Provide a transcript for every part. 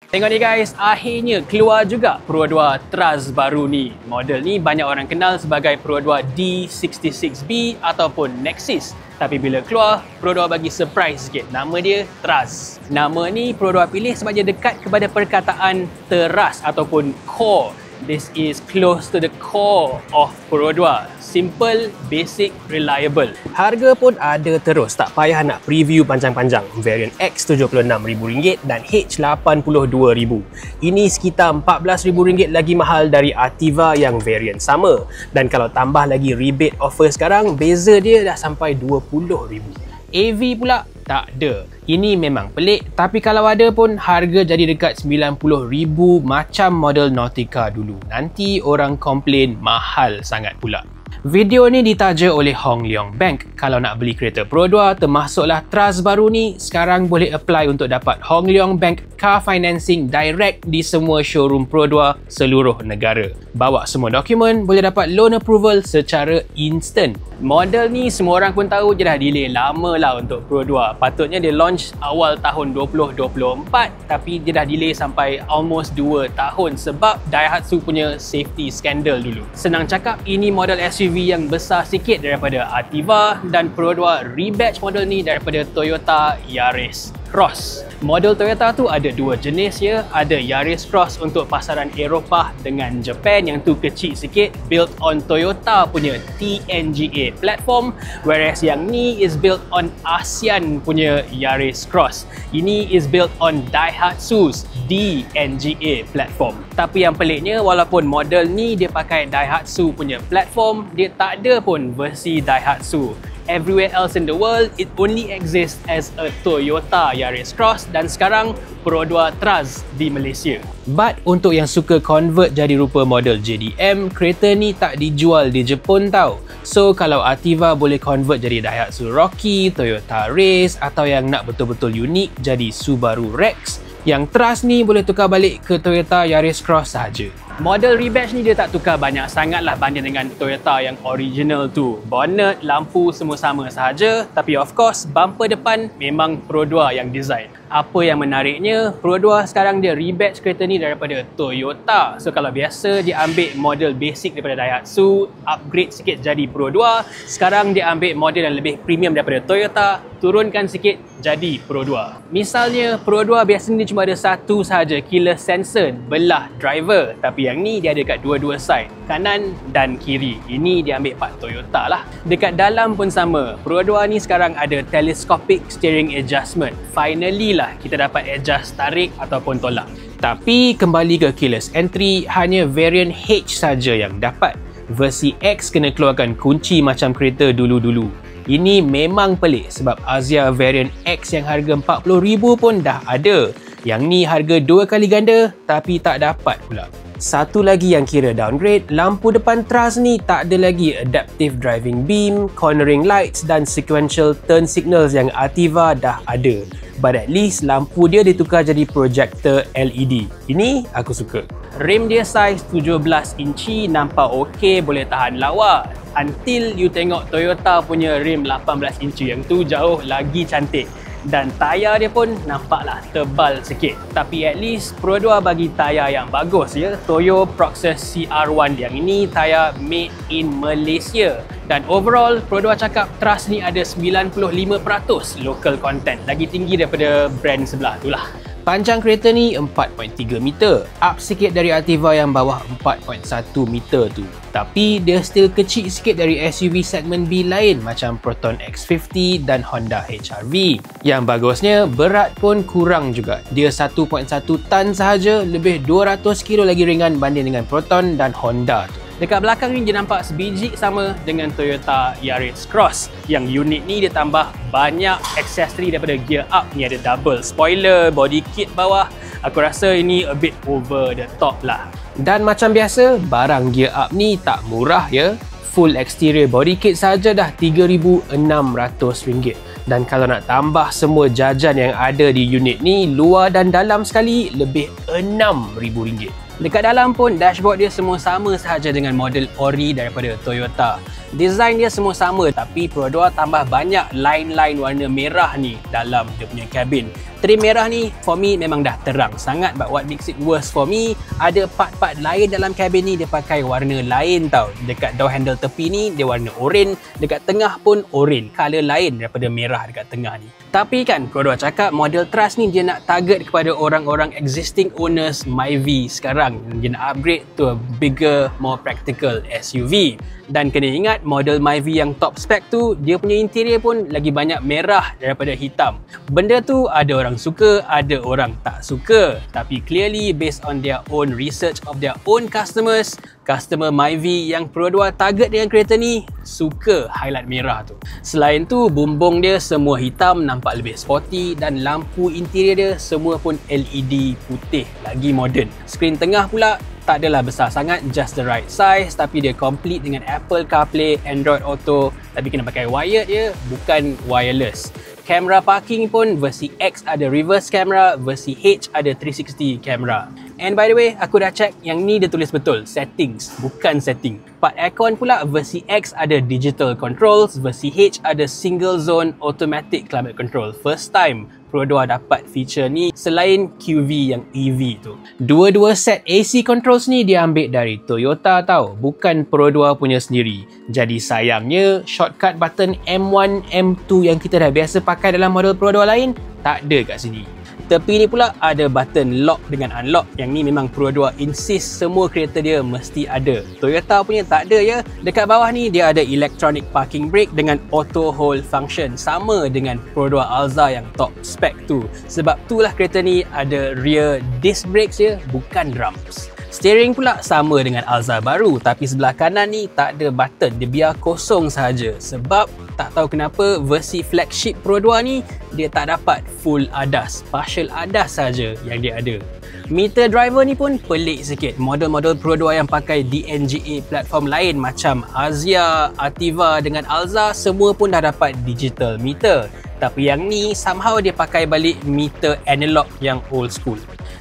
Tengok ni guys, akhirnya keluar juga Pro 2 Trust baru ni. Model ni banyak orang kenal sebagai Pro 2 D66B ataupun Nexus. Tapi bila keluar, Pro 2 bagi surprise sikit. Nama dia Trust. Nama ni Pro 2 pilih sebab dia dekat kepada perkataan teras ataupun core. This is close to the core of Pro 2. Simple, basic, reliable. Harga pun ada terus, tak payah nak preview panjang-panjang. Variant X RM76,000 dan H RM82,000. Ini sekitar RM14,000 lagi mahal dari Ativa yang variant sama. Dan kalau tambah lagi rebate offer sekarang, beza dia dah sampai RM20,000. AV pula tak ada. Ini memang pelik, tapi kalau ada pun harga jadi dekat RM90,000 macam model Nautica dulu. Nanti orang komplain mahal sangat pula. Video ni ditaja oleh Hong Leong Bank. Kalau nak beli kereta Pro 2 termasuklah Trust baru ni, sekarang boleh apply untuk dapat Hong Leong Bank car financing direct di semua showroom Pro 2 seluruh negara. Bawa semua dokumen, boleh dapat loan approval secara instant. Model ni semua orang pun tahu dia dah delay lama lah untuk Pro 2. Patutnya dia launch awal tahun 2024, tapi dia dah delay sampai almost 2 tahun sebab Daihatsu punya safety scandal dulu. Senang cakap, ini model SUV yang besar sikit daripada Ativa dan Pro 2 rebatch model ni daripada Toyota Yaris Cross. Model Toyota tu ada dua jenis ya. Ada Yaris Cross untuk pasaran Eropah dengan Japan yang tu kecil sikit, built on Toyota punya TNGA platform, whereas yang ni is built on ASEAN punya Yaris Cross. Ini is built on Daihatsu's DNGA platform. Tapi yang peliknya, walaupun model ni dia pakai Daihatsu punya platform, dia tak ada pun versi Daihatsu. Everywhere else in the world, it only exists as a Toyota Yaris Cross dan sekarang Pro 2 Trust di Malaysia. But untuk yang suka convert jadi rupa model JDM, kereta ni tak dijual di Jepun tau. So kalau Ativa boleh convert jadi Daihatsu Rocky, Toyota Race atau yang nak betul-betul unik jadi Subaru Rex, yang Trust ni boleh tukar balik ke Toyota Yaris Cross sahaja. Model rebatch ni dia tak tukar banyak sangat lah banding dengan Toyota yang original tu. Bonnet, lampu semua sama sahaja, tapi of course bumper depan memang Pro 2 yang design. Apa yang menariknya, Pro 2 sekarang dia rebatch kereta ni daripada Toyota. So kalau biasa dia ambil model basic daripada Daihatsu, upgrade sikit jadi Pro 2, sekarang dia ambil model yang lebih premium daripada Toyota, turunkan sikit jadi Pro 2. Misalnya Pro 2 biasanya cuma ada satu sahaja keyless sensor belah driver, tapi yang ni dia ada kat dua-dua side, kanan dan kiri. Ini dia ambil part Toyota lah. Dekat dalam pun sama. Pro 2 ni sekarang ada telescopic steering adjustment. Finally lah kita dapat adjust tarik ataupun tolak. Tapi kembali ke keyless entry, hanya variant H saja yang dapat. Versi X kena keluarkan kunci macam kereta dulu-dulu. Ini memang pelik sebab Azia variant X yang harga RM40,000 pun dah ada. Yang ni harga 2 kali ganda tapi tak dapat pula. Satu lagi yang kira downgrade, lampu depan Trust ni tak ada lagi adaptive driving beam, cornering lights dan sequential turn signals yang Ativa dah ada. But at least lampu dia ditukar jadi projector LED. Ini aku suka. Rim dia saiz 17 inci, nampak okey, boleh tahan lawa. Until you tengok Toyota punya rim 18 inci, yang tu jauh lagi cantik. Dan tayar dia pun nampaklah tebal sikit. Tapi at least Pro 2 bagi tayar yang bagus ya. Toyo Proxus CR1 yang ini tayar made in Malaysia. Dan overall Pro 2 cakap Trust ni ada 95% local content. Lagi tinggi daripada brand sebelah tu lah. Panjang kereta ni 4.3 meter, up sikit dari Ativa yang bawah 4.1 meter tu. Tapi dia still kecil sikit dari SUV segmen B lain macam Proton X50 dan Honda HR-V. Yang bagusnya, berat pun kurang juga. Dia 1.1 tan sahaja, lebih 200 kilo lagi ringan banding dengan Proton dan Honda tu. Dekat belakang ni dia nampak sebiji sama dengan Toyota Yaris Cross. Yang unit ni dia tambah banyak aksesori daripada gear up. Ni ada double spoiler, body kit bawah. Aku rasa ini a bit over the top lah. Dan macam biasa, barang gear up ni tak murah ya. Full exterior body kit saja dah RM3,600. Dan kalau nak tambah semua jajan yang ada di unit ni, luar dan dalam sekali, lebih RM6,000. Dekat dalam pun dashboard dia semua sama sahaja dengan model ori daripada Toyota. Design dia semua sama tapi Pro 2 tambah banyak line-line warna merah ni dalam dia punya kabin. Trim merah ni for me memang dah terang sangat, but what makes it worse for me, ada part-part lain dalam kabin ni dia pakai warna lain tau. Dekat door handle tepi ni dia warna oranye, dekat tengah pun oranye, color lain daripada merah dekat tengah ni. Tapi kan Pro 2 cakap model Trust ni dia nak target kepada orang-orang existing owners Myvi sekarang. Dia nak upgrade to a bigger, more practical SUV. Dan kena ingat model Myvi yang top spec tu dia punya interior pun lagi banyak merah daripada hitam. Benda tu ada orang suka, ada orang tak suka. Tapi clearly based on their own research of their own customers, customer Myvi yang Pro 2 target dengan kereta ni suka highlight merah tu. Selain tu bumbung dia semua hitam, nampak lebih sporty, dan lampu interior dia semua pun LED putih, lagi modern. Skrin tengah pula tak adalah besar sangat, just the right size, tapi dia complete dengan Apple CarPlay, Android Auto, tapi kena pakai wired je, bukan wireless. Kamera parking pun versi X ada reverse camera, versi H ada 360 camera. And by the way, aku dah check yang ni dia tulis betul, settings, bukan setting. Part aircon pula versi X ada digital controls, versi H ada single zone automatic climate control. First time Pro 2 dapat feature ni selain QV yang EV tu. Dua-dua set AC controls ni dia ambil dari Toyota tau, bukan Pro 2 punya sendiri. Jadi sayangnya shortcut button M1, M2 yang kita dah biasa pakai dalam model Pro 2 lain tak ada kat sini. Tepi ni pula ada button lock dengan unlock. Yang ni memang Pro 2 insist semua kereta dia mesti ada. Toyota punya tak ada ya. Dekat bawah ni dia ada electronic parking brake dengan auto hold function. Sama dengan Pro 2 Alza yang top spec tu. Sebab itulah kereta ni ada rear disc brakes je, bukan drums. Steering pula sama dengan Alza baru, tapi sebelah kanan ni tak ada button, dia biar kosong sahaja. Sebab tak tahu kenapa versi flagship Pro 2 ni dia tak dapat full ADAS, partial ADAS saja yang dia ada. Meter driver ni pun pelik sikit. Model-model Pro 2 yang pakai DNGA platform lain macam Azia, Ativa dengan Alza semua pun dah dapat digital meter. Tapi yang ni somehow dia pakai balik meter analog yang old school.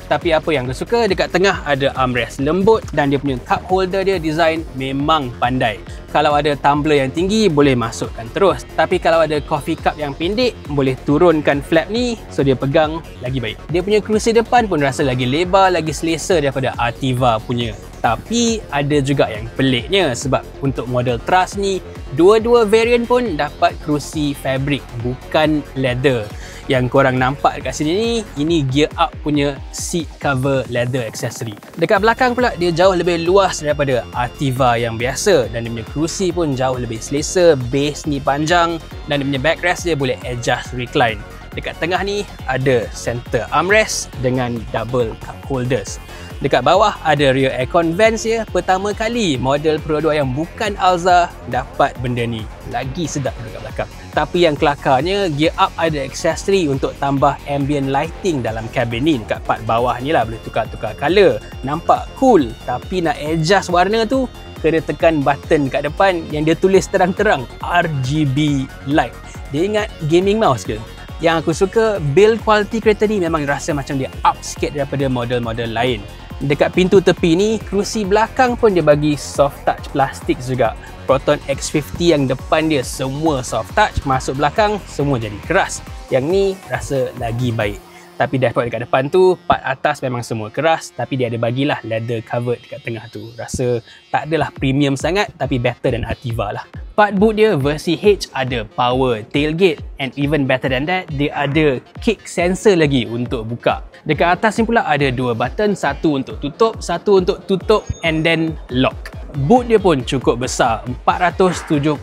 Tapi apa yang aku suka, dekat tengah ada armrest lembut dan dia punya cup holder dia design memang pandai. Kalau ada tumbler yang tinggi boleh masukkan terus. Tapi kalau ada coffee cup yang pendek boleh turunkan flap ni, so dia pegang lagi baik. Dia punya kerusi depan pun rasa lagi lebar, lagi selesa daripada Ativa punya. Tapi ada juga yang peliknya sebab untuk model Trust ni dua-dua variant pun dapat kerusi fabric, bukan leather. Yang korang nampak dekat sini ni, ini gear up punya seat cover leather accessory. Dekat belakang pula dia jauh lebih luas daripada Ativa yang biasa dan dia punya kerusi pun jauh lebih selesa, base ni panjang dan dia punya backrest dia boleh adjust recline. Dekat tengah ni ada center armrest dengan double cup holders. Dekat bawah ada rear aircon vents ya. Pertama kali model Pro 2 yang bukan Alza dapat benda ni. Lagi sedap dekat belakang. Tapi yang kelakarnya, gear up ada aksesori untuk tambah ambient lighting dalam kabin ni. Dekat part bawah ni lah boleh tukar-tukar color. Nampak cool. Tapi nak adjust warna tu, kena tekan button kat depan yang dia tulis terang-terang RGB light. Dia ingat gaming mouse ke? Yang aku suka, build quality kereta ni memang rasa macam dia up sikit daripada model-model lain. Dekat pintu tepi ni, kerusi belakang pun dia bagi soft touch plastik juga. Proton X50 yang depan dia semua soft touch, masuk belakang semua jadi keras. Yang ni rasa lagi baik. Tapi dashboard dekat depan tu, part atas memang semua keras, tapi dia ada bagilah leather cover dekat tengah tu. Rasa tak adalah premium sangat, tapi better than Ativa lah. Part boot dia versi H ada power tailgate, and even better than that, dia ada kick sensor lagi untuk buka. Dekat atas ni pula ada dua button, satu untuk tutup and then lock. Boot dia pun cukup besar, 471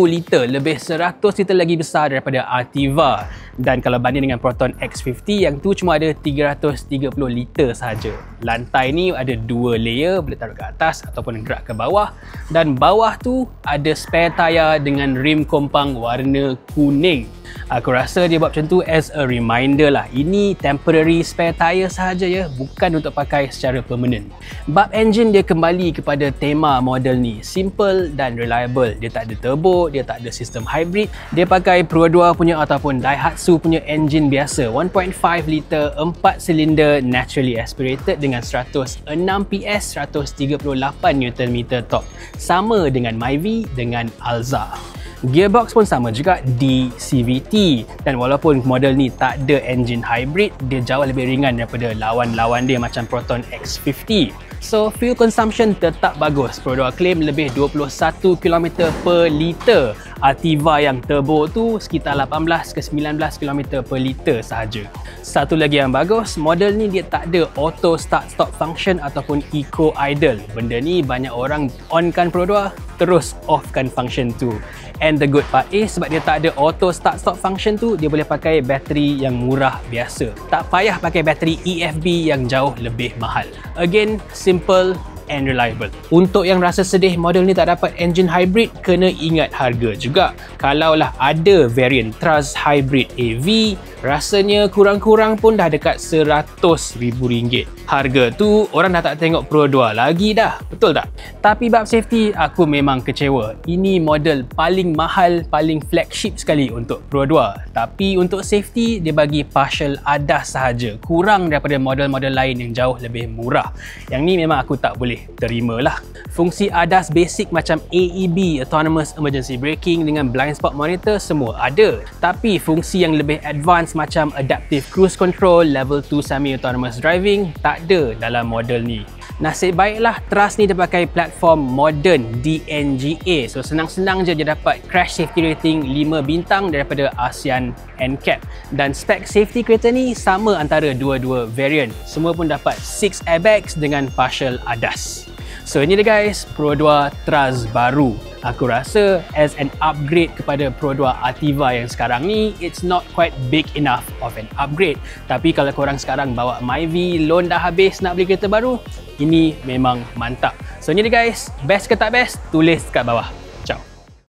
liter, lebih 100 liter lagi besar daripada Ativa. Dan kalau banding dengan Proton X50 yang tu cuma ada 330 liter sahaja. Lantai ni ada dua layer, boleh taruh ke atas ataupun gerak ke bawah. Dan bawah tu ada spare tayar dengan rim kompang warna kuning. Aku rasa dia buat macam tu as a reminder lah. Ini temporary spare tire sahaja ya, bukan untuk pakai secara permanent. Bab engine dia kembali kepada tema model ni, simple dan reliable. Dia tak ada turbo, dia tak ada sistem hybrid. Dia pakai Pro 2 punya ataupun Daihatsu punya engine biasa, 1.5 liter 4 silinder naturally aspirated dengan 106 PS, 138 Nm torque. Sama dengan Myvi dengan Alza. Gearbox pun sama juga di CVT, dan walaupun model ni tak ada engine hybrid, dia jauh lebih ringan daripada lawan-lawan dia macam Proton X50. So fuel consumption tetap bagus. Pro 2 claim lebih 21 km per liter. Altiva yang turbo tu sekitar 18 ke 19 km per liter sahaja. Satu lagi yang bagus, model ni dia tak ada auto start stop function ataupun eco idle. Benda ni banyak orang onkan Pro 2 terus offkan function tu. And the good part is sebab dia tak ada auto start stop function tu, dia boleh pakai bateri yang murah biasa. Tak payah pakai bateri EFB yang jauh lebih mahal. Again, simple and reliable. Untuk yang rasa sedih model ni tak dapat engine hybrid, kena ingat harga juga. Kalaulah ada variant Trust Hybrid AV, rasanya kurang-kurang pun dah dekat RM100,000. Harga tu orang dah tak tengok Pro 2 lagi dah, betul tak? Tapi bab safety aku memang kecewa. Ini model paling mahal, paling flagship sekali untuk Pro 2. Tapi untuk safety dia bagi partial ADAS sahaja, kurang daripada model-model lain yang jauh lebih murah. Yang ni memang aku tak boleh terima lah. Fungsi ADAS basic macam AEB, Autonomous Emergency Braking dengan blind spot monitor semua ada. Tapi fungsi yang lebih advance macam Adaptive Cruise Control, Level 2 Semi-Autonomous Driving tak ada dalam model ni. Nasib baiklah Trust ni dia pakai platform modern DNGA. So senang-senang je dia dapat crash safety rating 5 bintang daripada ASEAN NCAP. Dan spek safety kereta ni sama antara dua-dua variant. Semua pun dapat 6 airbags dengan partial ADAS. So ini dia guys, Pro 2 Trust baru. Aku rasa as an upgrade kepada Pro 2 Altiva yang sekarang ni, it's not quite big enough of an upgrade. Tapi kalau korang sekarang bawa Myvi, loan dah habis nak beli kereta baru, ini memang mantap. So ini dia guys, best ke tak best? Tulis kat bawah.